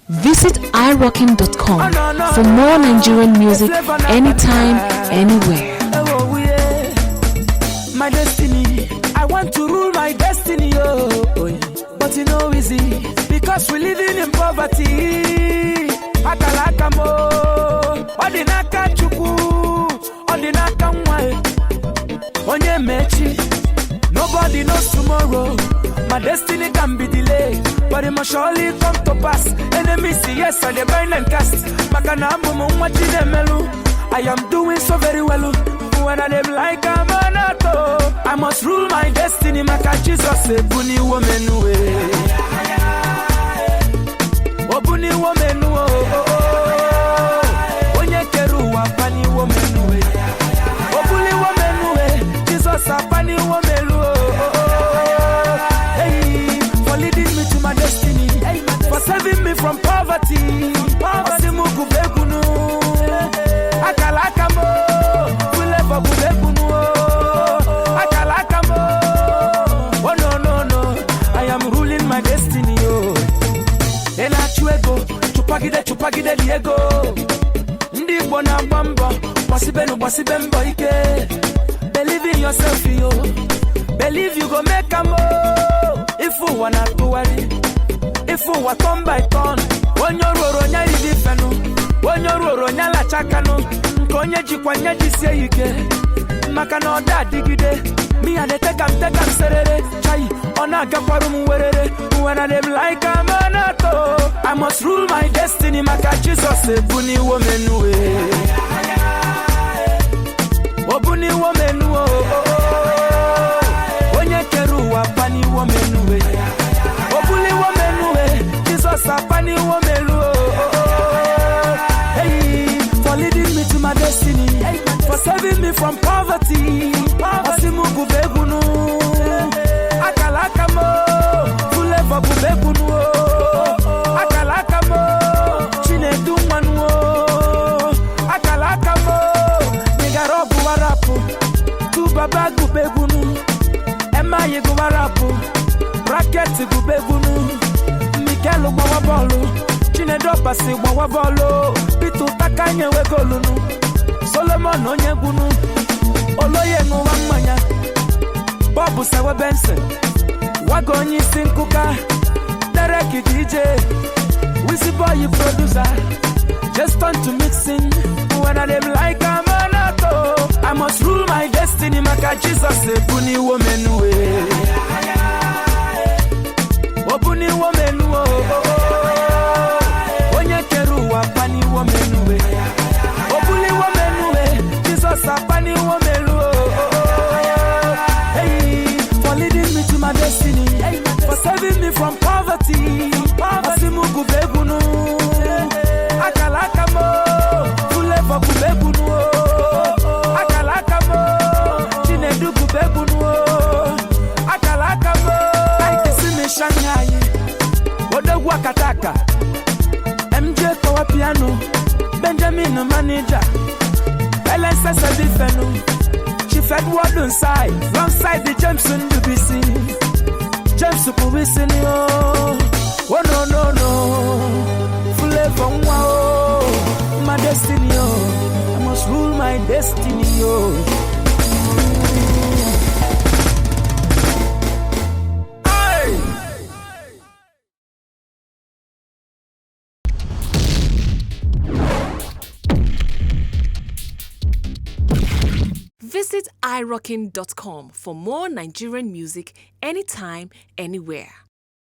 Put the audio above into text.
Visit irocking.com for more Nigerian music anytime, anywhere. My destiny, I want to rule my destiny, but it's no easy because we living in poverty. Akalaka mo, odinaka chuku, odinaka mwae, onye mechi. Nobody knows tomorrow. My destiny can be delayed, but it must surely come to pass. Enemies say yes, and they burn and cast. Makanambo mwachi demelu. I am doing so very well. When I dem like a manato, I must rule my destiny. Maka Jesus a bunny woman way. Oh bunny woman onye keru wa pani woman way. Oh bunny woman way. Jesus a pani woman hey, for leading me to my destiny, for saving me from poverty. Osimugu begunu akalaka mo. I am ruling my destiny. Chupagide Diego. Ndi bona bamba, wasibembo ike. Believe in yourself, yo. Believe you go make a mo. If you wanna to worry, if you want turn by turn, when you're ronya fenu, when you're ronya la chakano. Konye jikwanya jise ike maka na oda digide me and take am serere chai ona gakwaru mu werere when I dem like amanato I must rule my destiny maka Jesus ebuni woman we obuni woman wo onye keru wa pani woman we obuli woman we Jesus apani woman leading me to my destiny, for saving me from poverty. Osimugu begunu, akalaka mo, Flavour begunu, akalaka mo, chinedu manu, akalaka mo, nigarobu warapu, tu babagu begunu, ema yegu warapu, bracket gu begunu, Mikelo wawabolu. Chinedopa si wawabolo Pitu takanye wegolunu Solomon onyegunu Oloye nuwamanya Bobu sewe Benson Wagonyi sinkuka Dereki DJ Wizzy boy producer Just turn to mixing When I dem like a manato I must rule my destiny Maka Jesus ebuni woman we Obuni woman Pani woman way, obuli woman way, Jesus a pani woman hey, for leading me to my destiny, for saving me from poverty. Osimugu begunu, akalaka mo, Flavour begunu, akalaka mo, chinedu begunu, akalaka mo. I kiss me Shanghai, odewa kataka. Power piano, Benjamin manager. LSS a different. She fed word inside, alongside the Jameson to be seen. James to be seen, oh no. Flavour, wow, my destiny, oh. I must rule my destiny, oh. Visit irocking.com for more Nigerian music anytime, anywhere.